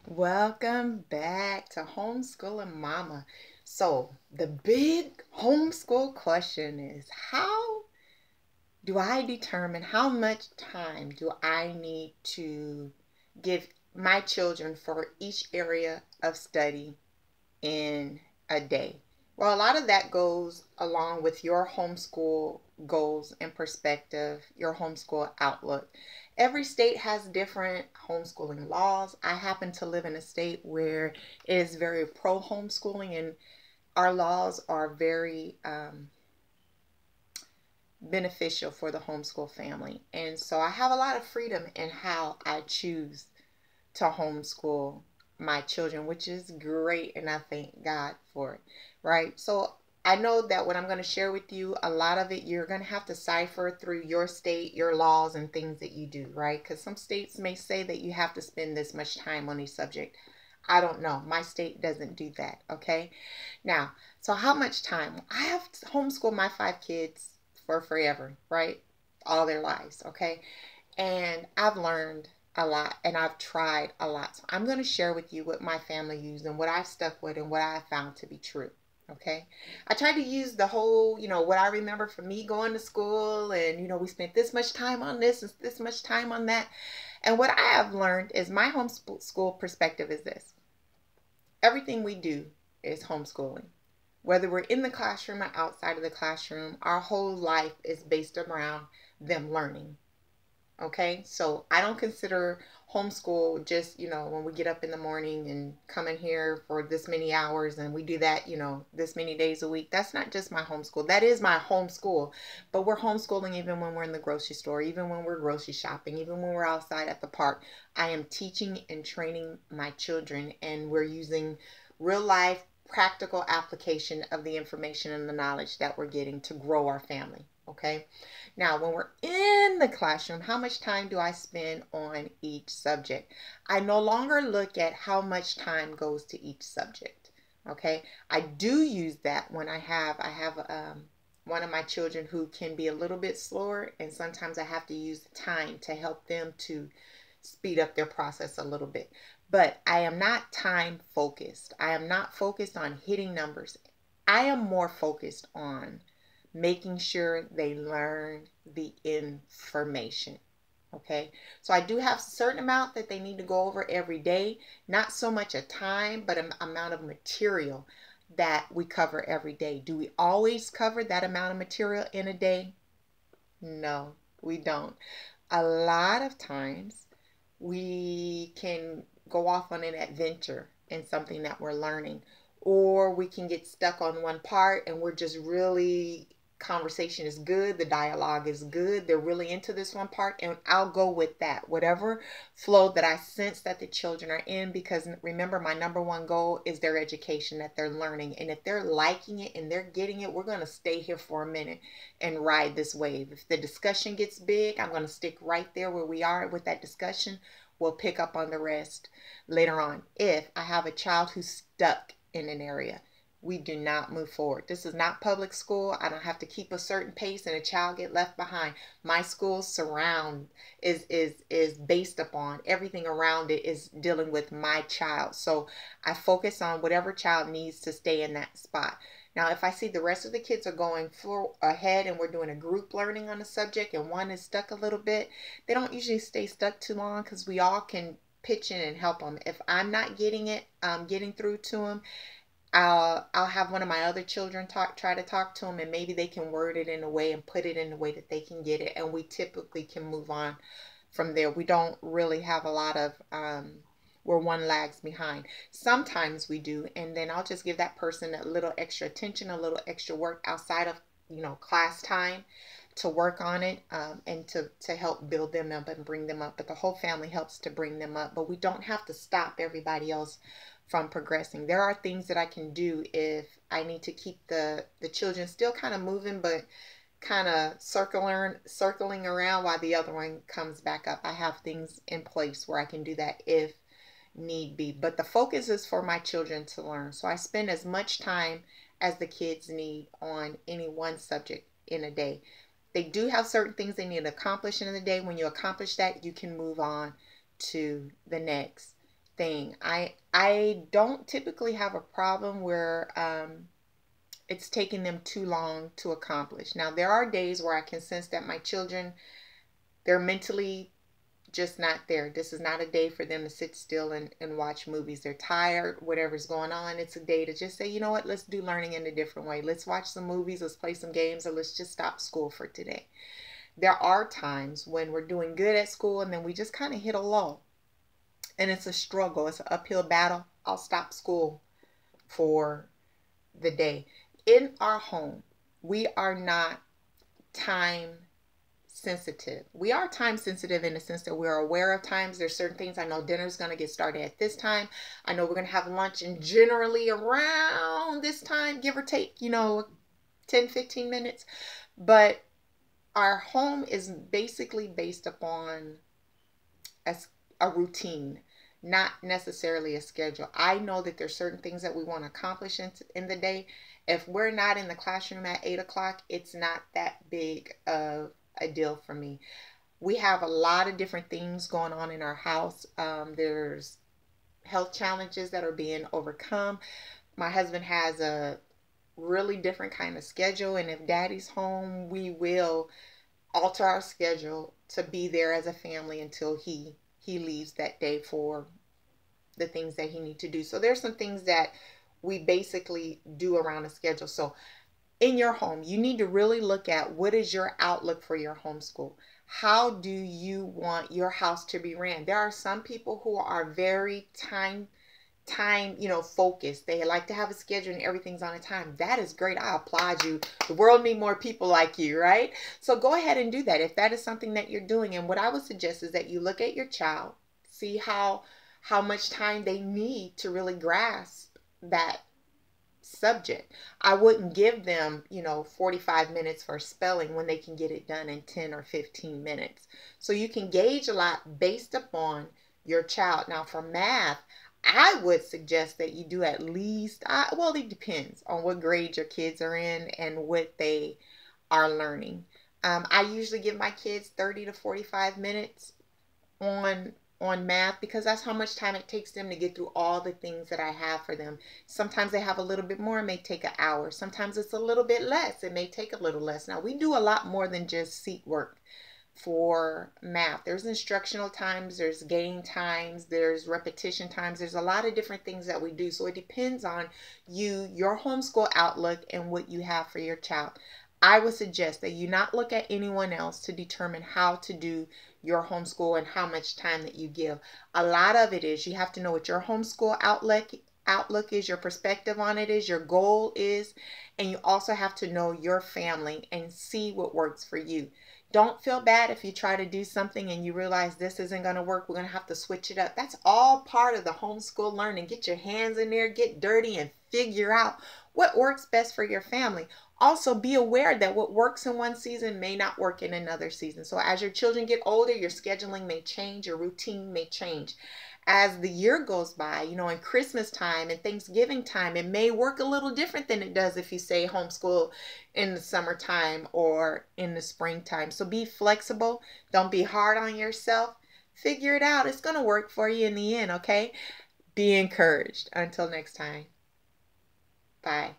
Welcome back to Homeschooling Mama. So, the big homeschool question is how do I determine how much time do I need to give my children for each area of study in a day? Well, a lot of that goes along with your homeschool goals and perspective, your homeschool outlook. Every state has different homeschooling laws. I happen to live in a state where it is very pro homeschooling, and our laws are very beneficial for the homeschool family. And so I have a lot of freedom in how I choose to homeschool my children, which is great, and I thank God for it, right? So I know that what I'm going to share with you, a lot of it you're going to have to cipher through your state, your laws, and things that you do, right? Because some states may say that you have to spend this much time on a subject. I don't know. My state doesn't do that, okay? Now, so how much time? I have homeschooled my 5 kids for forever, right? All their lives, okay? And I've learned a lot and I've tried a lot. So I'm going to share with you what my family used and what I've stuck with and what I found to be true. Okay. I tried to use the whole, what I remember from me going to school and, we spent this much time on this and this much time on that. And what I have learned is my homeschool perspective is this: everything we do is homeschooling. Whether we're in the classroom or outside of the classroom, our whole life is based around them learning. Okay, so I don't consider homeschool just, when we get up in the morning and come in here for this many hours and we do that, this many days a week. That's not just my homeschool. That is my homeschool. But we're homeschooling even when we're in the grocery store, even when we're grocery shopping, even when we're outside at the park. I am teaching and training my children, and we're using real life practical application of the information and the knowledge that we're getting to grow our family. Okay. Now, when we're in the classroom, how much time do I spend on each subject? I no longer look at how much time goes to each subject. Okay. I do use that when I have one of my children who can be a little bit slower, and sometimes I have to use the time to help them to speed up their process a little bit. But I am not time focused. I am not focused on hitting numbers. I am more focused on making sure they learn the information. Okay, so I do have a certain amount that they need to go over every day. Not so much a time, but an amount of material that we cover every day. Do we always cover that amount of material in a day? No, we don't. A lot of times we can go off on an adventure in something that we're learning, or we can get stuck on one part and we're just really, conversation is good, the dialogue is good, they're really into this one part, and I'll go with that, whatever flow that I sense that the children are in, because remember, my number one goal is their education, that they're learning. And if they're liking it and they're getting it, we're going to stay here for a minute and ride this wave. If the discussion gets big, I'm going to stick right there where we are with that discussion. We'll pick up on the rest later on. If I have a child who's stuck in an area, we do not move forward. This is not public school. I don't have to keep a certain pace and a child get left behind. My school's surround is based upon everything around it is dealing with my child. So I focus on whatever child needs to stay in that spot. Now, if I see the rest of the kids are going ahead and we're doing a group learning on a subject and one is stuck a little bit, they don't usually stay stuck too long because we all can pitch in and help them. If I'm not getting it, getting through to them, I'll have one of my other children try to talk to them, and maybe they can word it in a way and put it in a way that they can get it, and we typically can move on from there. We don't really have a lot of where one lags behind. Sometimes we do, and then I'll just give that person a little extra attention, a little extra work outside of class time to work on it, and to help build them up and bring them up. But the whole family helps to bring them up. But we don't have to stop everybody else from progressing. There are things that I can do if I need to keep the children still kind of moving, but kind of circling around while the other one comes back up. I have things in place where I can do that if need be. But the focus is for my children to learn. So I spend as much time as the kids need on any one subject in a day. They do have certain things they need to accomplish in the day. When you accomplish that, you can move on to the next. thing. I don't typically have a problem where it's taking them too long to accomplish. Now, there are days where I can sense that my children, they're mentally just not there. This is not a day for them to sit still and watch movies. They're tired, whatever's going on. It's a day to just say, you know what, let's do learning in a different way. Let's watch some movies, let's play some games, or let's just stop school for today. There are times when we're doing good at school and then we just kind of hit a lull. And it's a struggle, it's an uphill battle. I'll stop school for the day. In our home, we are not time sensitive. We are time sensitive in the sense that we're aware of times. There's certain things. I know dinner's going to get started at this time. I know we're going to have lunch and generally around this time, give or take, 10, 15 minutes. But our home is basically based upon a routine, not necessarily a schedule. I know that there's certain things that we want to accomplish in the day. If we're not in the classroom at 8 o'clock, it's not that big of a deal for me. We have a lot of different things going on in our house. There's health challenges that are being overcome. My husband has a really different kind of schedule, and if daddy's home, we will alter our schedule to be there as a family until he leaves that day for the things that he needs to do. So there's some things that we basically do around a schedule. So in your home, you need to really look at what is your outlook for your homeschool. How do you want your house to be ran? There are some people who are very time focused. They like to have a schedule and everything's on a time. That is great. I applaud you. The world needs more people like you, right? So go ahead and do that if that is something that you're doing. And what I would suggest is that you look at your child, see how much time they need to really grasp that subject. I wouldn't give them, 45 minutes for spelling when they can get it done in 10 or 15 minutes. So you can gauge a lot based upon your child. Now for math, I would suggest that you do at least, it depends on what grade your kids are in and what they are learning. I usually give my kids 30 to 45 minutes on math because that's how much time it takes them to get through all the things that I have for them. Sometimes they have a little bit more, it may take an hour. Sometimes it's a little bit less, it may take a little less. Now we do a lot more than just seat work for math. There's instructional times, there's game times, there's repetition times. There's a lot of different things that we do. So it depends on you, your homeschool outlook, and what you have for your child. I would suggest that you not look at anyone else to determine how to do your homeschool and how much time that you give. A lot of it is you have to know what your homeschool outlook is, your perspective on it is, your goal is, and you also have to know your family and see what works for you. Don't feel bad if you try to do something and you realize this isn't going to work. We're going to have to switch it up. That's all part of the homeschool learning. Get your hands in there, get dirty, and figure out what works best for your family. Also, be aware that what works in one season may not work in another season. So as your children get older, your scheduling may change, your routine may change. As the year goes by, in Christmas time and Thanksgiving time, it may work a little different than it does if you say homeschool in the summertime or in the springtime. So be flexible. Don't be hard on yourself. Figure it out. It's going to work for you in the end, okay? Be encouraged. Until next time. Bye.